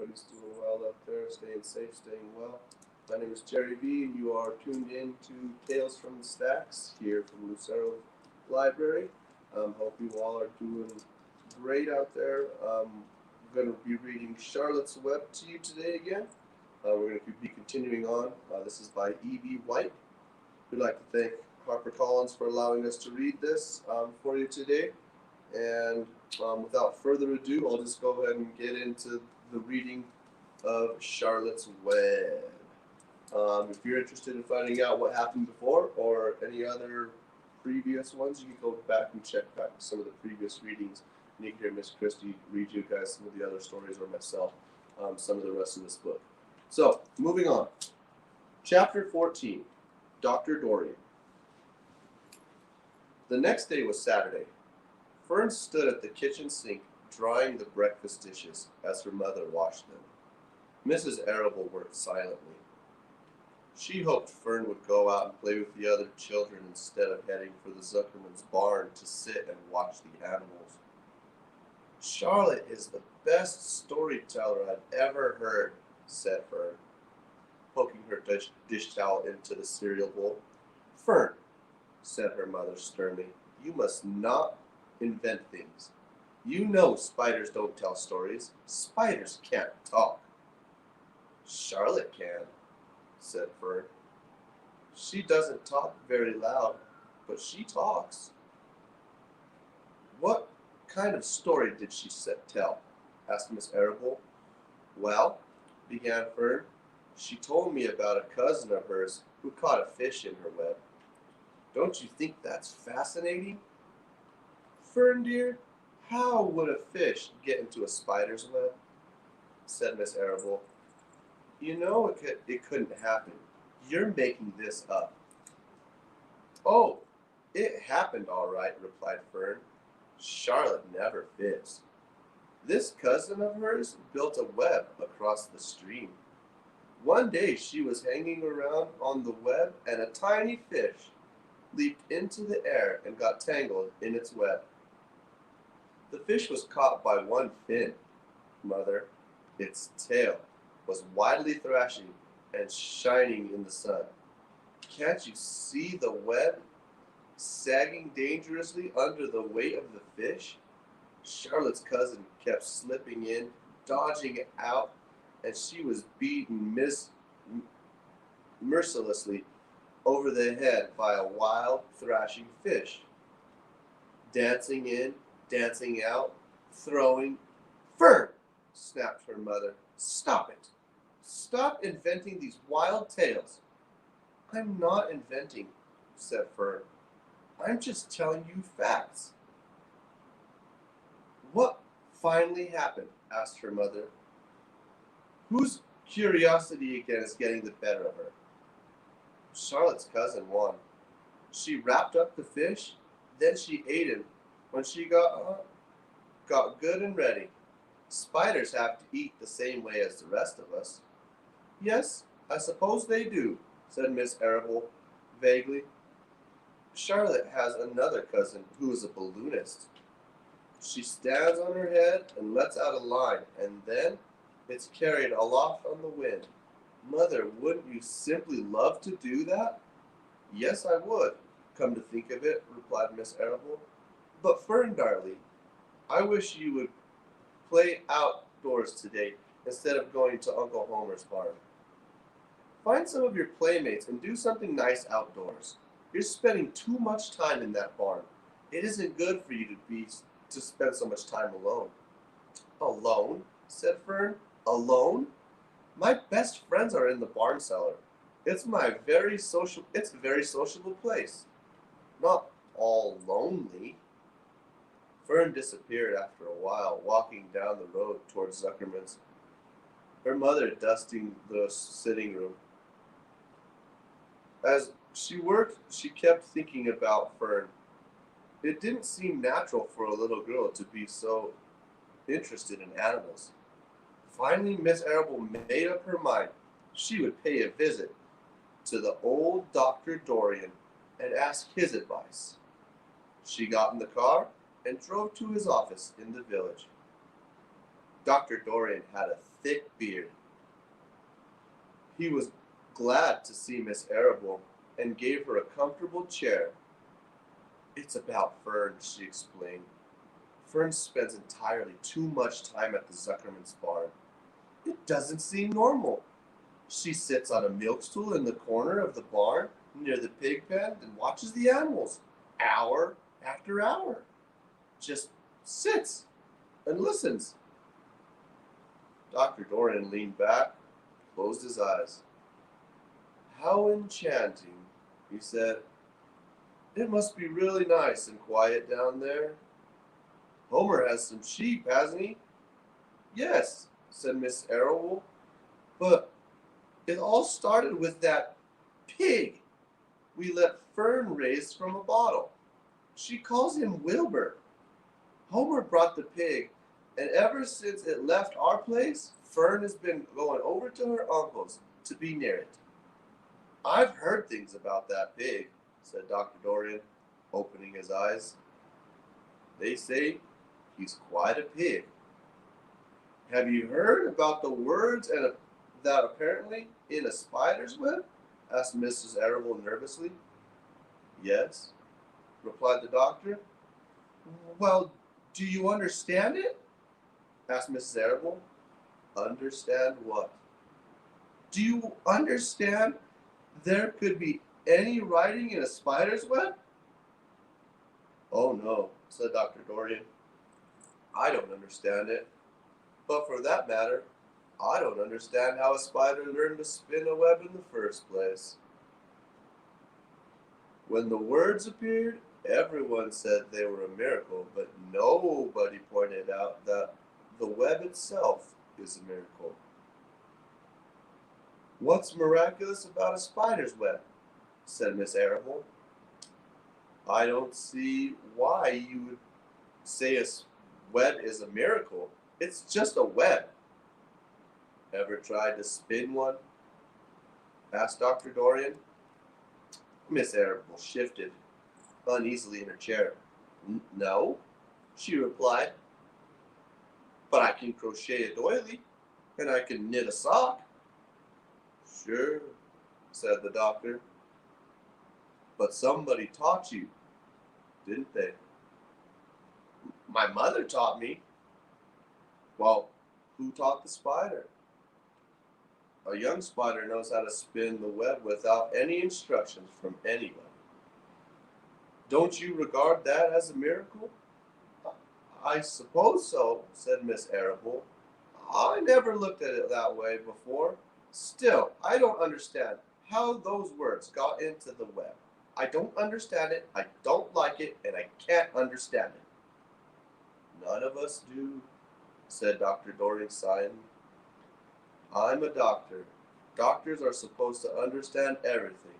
everybody's doing well out there, staying safe, staying well. My name is Jerry B, and you are tuned in to Tales from the Stacks here from Lucero Library. Hope you all are doing great out there. I'm going to be reading Charlotte's Web to you today again. We're going to be continuing on. This is by E.B. White. We'd like to thank HarperCollins for allowing us to read this for you today. And without further ado, I'll just go ahead and get into the reading of Charlotte's Web. If you're interested in finding out what happened before or any other previous ones, you can go back and check back some of the previous readings. And you can hear Miss Christie read you guys some of the other stories, or myself some of the rest of this book. So, moving on. Chapter 14, Dr. Dorian. The next day was Saturday. Fern stood at the kitchen sink drying the breakfast dishes as her mother washed them. Mrs. Arable worked silently. She hoped Fern would go out and play with the other children instead of heading for the Zuckerman's barn to sit and watch the animals. Charlotte is the best storyteller I've ever heard, said Fern, poking her dish towel into the cereal bowl. Fern, said her mother sternly, you must not invent things. You know spiders don't tell stories. Spiders can't talk. Charlotte can, said Fern. She doesn't talk very loud, but she talks. What kind of story did she tell? Asked Miss Arable. Well, began Fern, she told me about a cousin of hers who caught a fish in her web. Don't you think that's fascinating? Fern, dear, how would a fish get into a spider's web? Said Miss Arable. You know it couldn't happen. You're making this up. Oh, it happened all right, replied Fern. Charlotte never fibs. This cousin of hers built a web across the stream. One day she was hanging around on the web, and a tiny fish leaped into the air and got tangled in its web. The fish was caught by one fin, Mother. Its tail was widely thrashing and shining in the sun. Can't you see the web sagging dangerously under the weight of the fish? Charlotte's cousin kept slipping in, dodging out, and she was beaten mercilessly over the head by a wild, thrashing fish. Dancing in, dancing out, throwing. Fern, snapped her mother. Stop it. Stop inventing these wild tales. I'm not inventing, said Fern. I'm just telling you facts. What finally happened? Asked her mother. Whose curiosity again is getting the better of her? Charlotte's cousin won. She wrapped up the fish, then she ate him when she got good and ready. Spiders have to eat the same way as the rest of us. Yes, I suppose they do, said Miss Arable vaguely. Charlotte has another cousin who is a balloonist. She stands on her head and lets out a line, and then it's carried aloft on the wind. Mother, wouldn't you simply love to do that? Yes, I would, come to think of it, replied Miss Arable. But Fern, darling, I wish you would play outdoors today instead of going to Uncle Homer's barn. Find some of your playmates and do something nice outdoors. You're spending too much time in that barn. It isn't good for you to spend so much time alone. Alone? Said Fern. Alone? My best friends are in the barn cellar. It's a very sociable place. Not all lonely. Fern disappeared after a while, walking down the road towards Zuckerman's. Her mother dusting the sitting room. As she worked, she kept thinking about Fern. It didn't seem natural for a little girl to be so interested in animals. Finally, Miss Arable made up her mind. She would pay a visit to the old Dr. Dorian and ask his advice. She got in the car and drove to his office in the village. Dr. Dorian had a thick beard. He was glad to see Miss Arable and gave her a comfortable chair. It's about Fern, she explained. Fern spends entirely too much time at the Zuckerman's barn. It doesn't seem normal. She sits on a milk stool in the corner of the barn near the pig pen and watches the animals hour after hour. Just sits and listens. Dr. Dorian leaned back, closed his eyes. How enchanting, he said. It must be really nice and quiet down there. Homer has some sheep, hasn't he? Yes, said Miss Arrowwool, but it all started with that pig we let Fern raise from a bottle. She calls him Wilbur. Homer brought the pig, and ever since it left our place, Fern has been going over to her uncle's to be near it. I've heard things about that pig, said Dr. Dorian, opening his eyes. They say he's quite a pig. Have you heard about the words that apparently in a spider's web? Asked Mrs. Arable nervously. Yes, replied the doctor. Well, do you understand it? Asked Mrs. Arable. Understand what? Do you understand there could be any writing in a spider's web? Oh no, said Dr. Dorian. I don't understand it. But for that matter, I don't understand how a spider learned to spin a web in the first place. When the words appeared, everyone said they were a miracle, but nobody pointed out that the web itself is a miracle. What's miraculous about a spider's web? Said Miss Arable. I don't see why you would say a web is a miracle. It's just a web. Ever tried to spin one? Asked Dr. Dorian. Miss Arable shifted uneasily in her chair. No, she replied. But I can crochet a doily, and I can knit a sock. Sure, said the doctor. But somebody taught you, didn't they? My mother taught me. Well, who taught the spider? A young spider knows how to spin the web without any instructions from anyone. Don't you regard that as a miracle? I suppose so, said Miss Arable. I never looked at it that way before. Still, I don't understand how those words got into the web. I don't understand it, I don't like it, and I can't understand it. None of us do, said Dr. Dorian, sighing. I'm a doctor. Doctors are supposed to understand everything,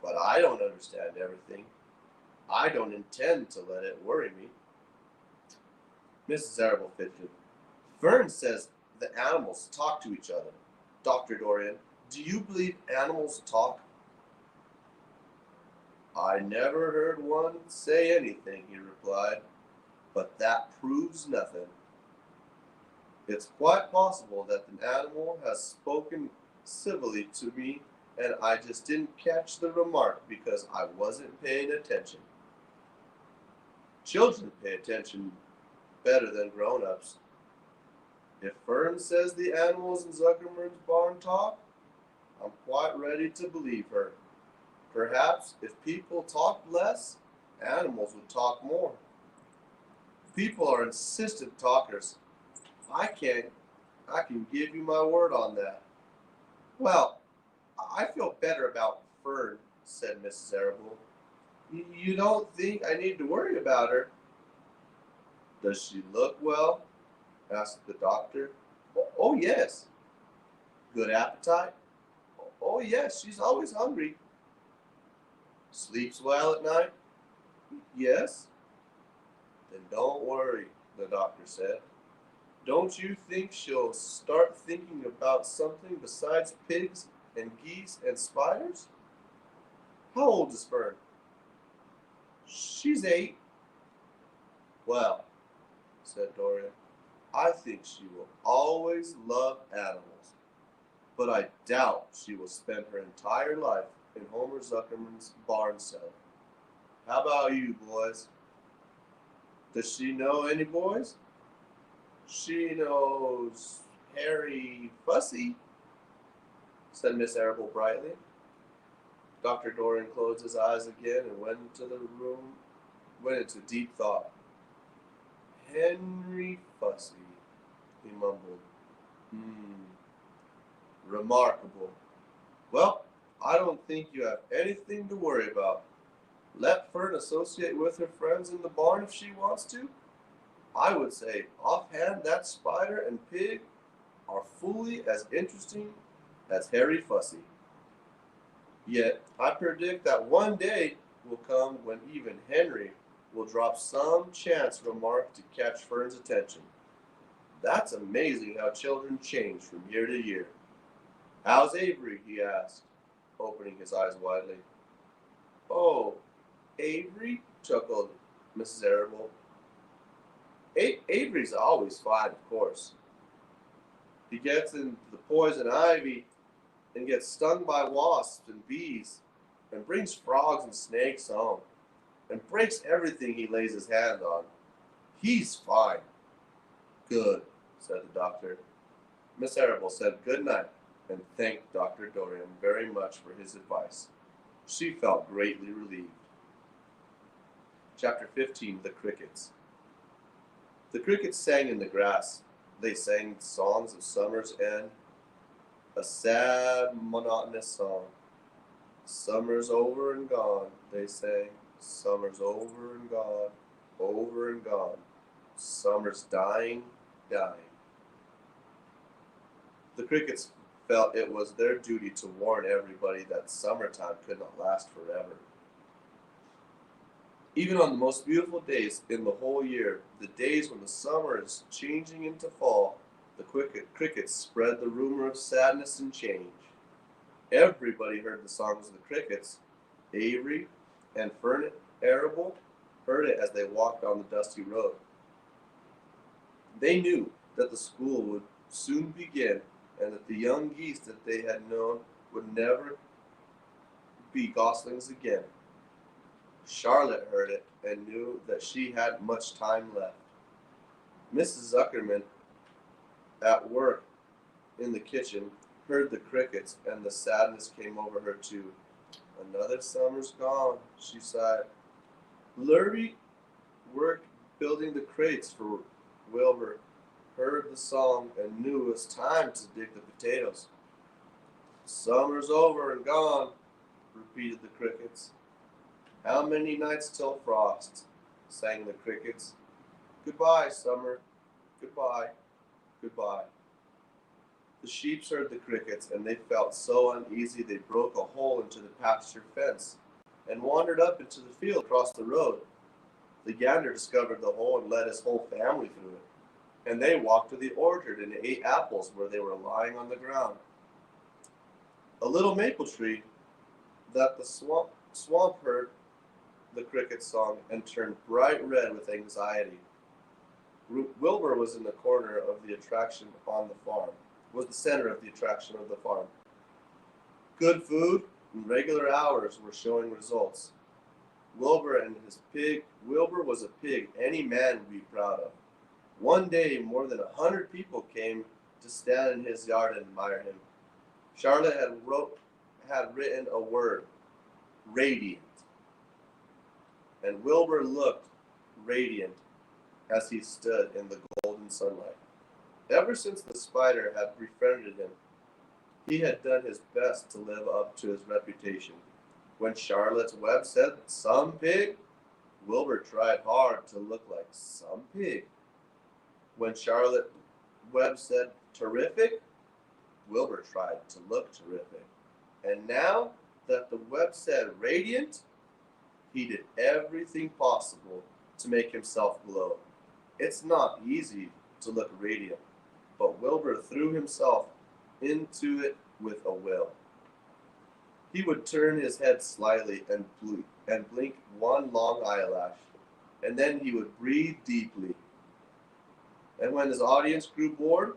but I don't understand everything. I don't intend to let it worry me. Mrs. Arable fidgeted. Fern says the animals talk to each other. Dr. Dorian, do you believe animals talk? I never heard one say anything, he replied, but that proves nothing. It's quite possible that an animal has spoken civilly to me, and I just didn't catch the remark because I wasn't paying attention. Children pay attention better than grown-ups. If Fern says the animals in Zuckerman's barn talk, I'm quite ready to believe her. Perhaps if people talked less, animals would talk more. People are insistent talkers. I can give you my word on that. Well, I feel better about Fern, said Mrs. Arable. You don't think I need to worry about her? Does she look well? Asked the doctor. Oh, yes. Good appetite? Oh, yes, she's always hungry. Sleeps well at night? Yes. Then don't worry, the doctor said. Don't you think she'll start thinking about something besides pigs and geese and spiders? How old is Fern? She's 8. Well, said Dorian, I think she will always love animals, but I doubt she will spend her entire life in Homer Zuckerman's barn cellar. How about you, boys? Does she know any boys? She knows Harry Fussy, said Miss Arable brightly. Dr. Dorian closed his eyes again and went into deep thought. Henry Fussy, he mumbled. Remarkable. Well, I don't think you have anything to worry about. Let Fern associate with her friends in the barn if she wants to. I would say, offhand, that spider and pig are fully as interesting as Harry Fussy. Yet, I predict that one day will come when even Henry will drop some chance remark to catch Fern's attention. That's amazing how children change from year to year. How's Avery? He asked, opening his eyes widely. Oh, Avery? Chuckled Mrs. Arable. Avery's always fine, of course. He gets into the poison ivy and gets stung by wasps and bees and brings frogs and snakes home and breaks everything he lays his hand on. He's fine. Good, said the doctor. Miss Arable said good night and thanked Dr. Dorian very much for his advice. She felt greatly relieved. Chapter 15, The Crickets. The crickets sang in the grass. They sang songs of summer's end, a sad, monotonous song. Summer's over and gone, they sang. Summer's over and gone, over and gone. Summer's dying, dying. The crickets felt it was their duty to warn everybody that summertime could not last forever. Even on the most beautiful days in the whole year, the days when the summer is changing into fall, the crickets spread the rumor of sadness and change. Everybody heard the songs of the crickets. Avery and Fern Arable heard it as they walked down the dusty road. They knew that the school would soon begin and that the young geese that they had known would never be goslings again. Charlotte heard it and knew that she had much time left. Mrs. Zuckerman, at work in the kitchen, heard the crickets and the sadness came over her too. Another summer's gone, she sighed. Lurby worked building the crates for Wilbur, heard the song and knew it was time to dig the potatoes. Summer's over and gone, repeated the crickets. How many nights till frost, sang the crickets. Goodbye, summer, goodbye, goodbye. The sheep heard the crickets, and they felt so uneasy they broke a hole into the pasture fence and wandered up into the field across the road. The gander discovered the hole and led his whole family through it, and they walked to the orchard and ate apples where they were lying on the ground. A little maple tree that the swamp heard the cricket song and turned bright red with anxiety. Wilbur was in the corner of the attraction on the farm, was the center of the attraction of the farm. Good food and regular hours were showing results. Wilbur and his pig. Wilbur was a pig any man would be proud of. One day, more than 100 people came to stand in his yard and admire him. Charlotte had written a word, radiant. And Wilbur looked radiant as he stood in the golden sunlight. Ever since the spider had befriended him, he had done his best to live up to his reputation. When Charlotte's Web said, "Some pig," Wilbur tried hard to look like some pig. When Charlotte Webb said, "Terrific," Wilbur tried to look terrific. And now that the Web said, "Radiant," he did everything possible to make himself glow. It's not easy to look radiant, but Wilbur threw himself into it with a will. He would turn his head slightly and blink one long eyelash, and then he would breathe deeply. And when his audience grew bored,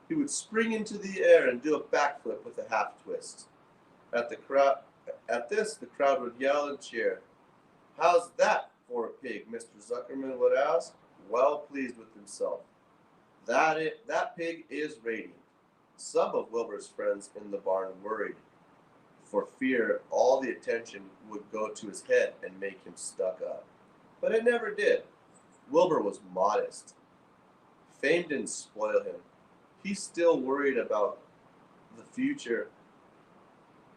he would spring into the air and do a backflip with a half twist. At the crowd, at this, the crowd would yell and cheer. "How's that for a pig?" Mr. Zuckerman would ask, well pleased with himself. That pig is radiant. Some of Wilbur's friends in the barn worried, for fear all the attention would go to his head and make him stuck up. But it never did. Wilbur was modest. Fame didn't spoil him. He still worried about the future.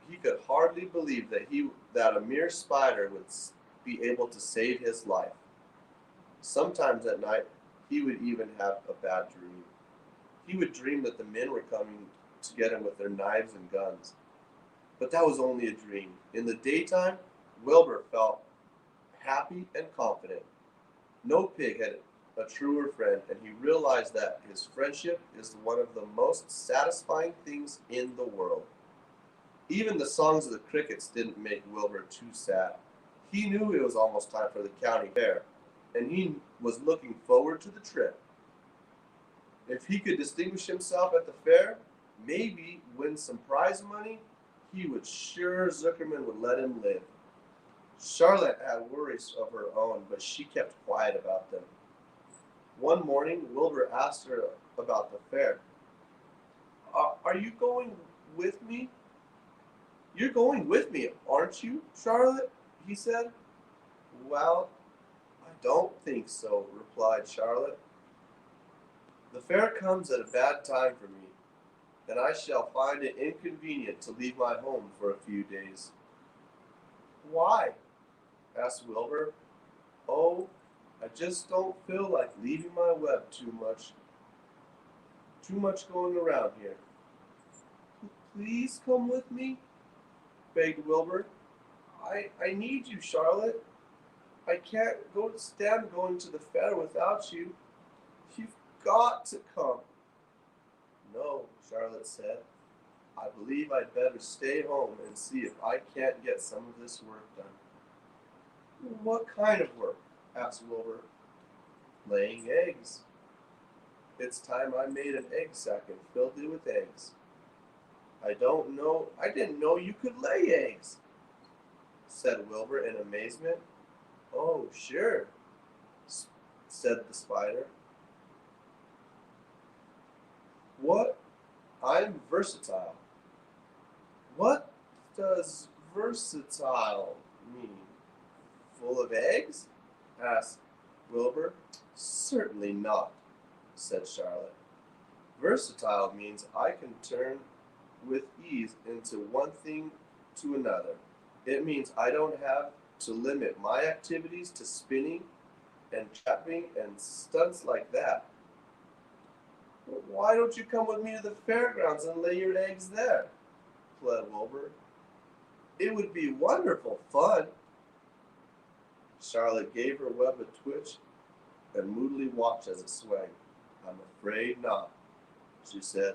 He could hardly believe that a mere spider would be able to save his life. Sometimes at night, he would even have a bad dream. He would dream that the men were coming to get him with their knives and guns. But that was only a dream. In the daytime, Wilbur felt happy and confident. No pig had a truer friend, and he realized that his friendship is one of the most satisfying things in the world. Even the songs of the crickets didn't make Wilbur too sad. He knew it was almost time for the county fair, and he was looking forward to the trip. If he could distinguish himself at the fair, maybe win some prize money, he was sure Zuckerman would let him live. Charlotte had worries of her own, but she kept quiet about them. One morning, Wilbur asked her about the fair. Are you going with me? You're going with me, aren't you, Charlotte? He said. Well, I don't think so, replied Charlotte. The fair comes at a bad time for me, and I shall find it inconvenient to leave my home for a few days. Why? Asked Wilbur. Oh, I just don't feel like leaving my web too much. Too much going around here. Please come with me, begged Wilbur. I need you, Charlotte. I can't stand going to the fair without you. You've got to come. No, Charlotte said. I believe I'd better stay home and see if I can't get some of this work done. What kind of work? Asked Wilbur. Laying eggs. It's time I made an egg sack and filled it with eggs. I didn't know you could lay eggs, said Wilbur in amazement. Oh, sure, said the spider. What? I'm versatile. What does versatile mean? Full of eggs? Asked Wilbur. Certainly not, said Charlotte. Versatile means I can turn with ease into one thing to another. It means I don't have to limit my activities to spinning and trapping and stunts like that. Why don't you come with me to the fairgrounds and lay your eggs there? Pled Wilbur. It would be wonderful fun. Charlotte gave her web a twitch and moodily watched as it swang. I'm afraid not, she said.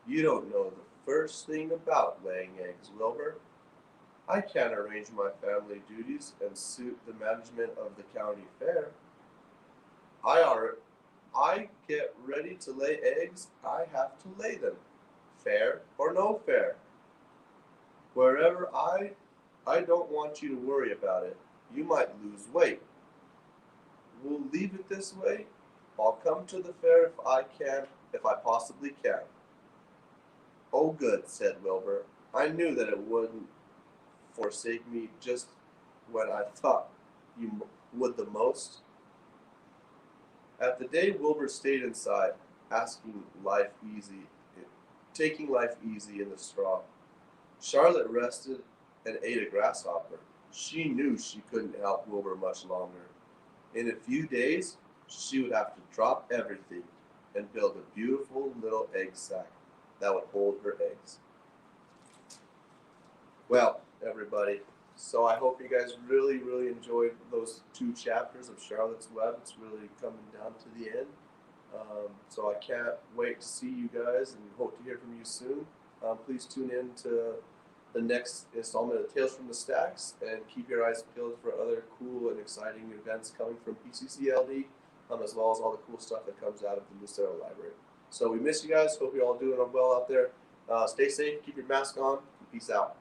You don't know the first thing about laying eggs, Wilbur. I can't arrange my family duties and suit the management of the county fair. I get ready to lay eggs, I have to lay them, fair or no fair. Wherever I don't want you to worry about it. You might lose weight. We'll leave it this way. I'll come to the fair if I possibly can. Oh, good, said Wilbur. I knew that it wouldn't forsake me just when I thought you would the most. At the day, Wilbur stayed inside, taking life easy in the straw. Charlotte rested and ate a grasshopper. She knew she couldn't help Wilbur much longer. In a few days, she would have to drop everything and build a beautiful little egg sack that would hold her eggs. Well, everybody, so I hope you guys really, really enjoyed those 2 chapters of Charlotte's Web. It's really coming down to the end. So I can't wait to see you guys and hope to hear from you soon. Please tune in to the next installment of Tales from the Stacks and keep your eyes peeled for other cool and exciting events coming from PCCLD. as well as all the cool stuff that comes out of the Lucero library. So we miss you guys. Hope you're all doing well out there. Stay safe. Keep your mask on. Peace out.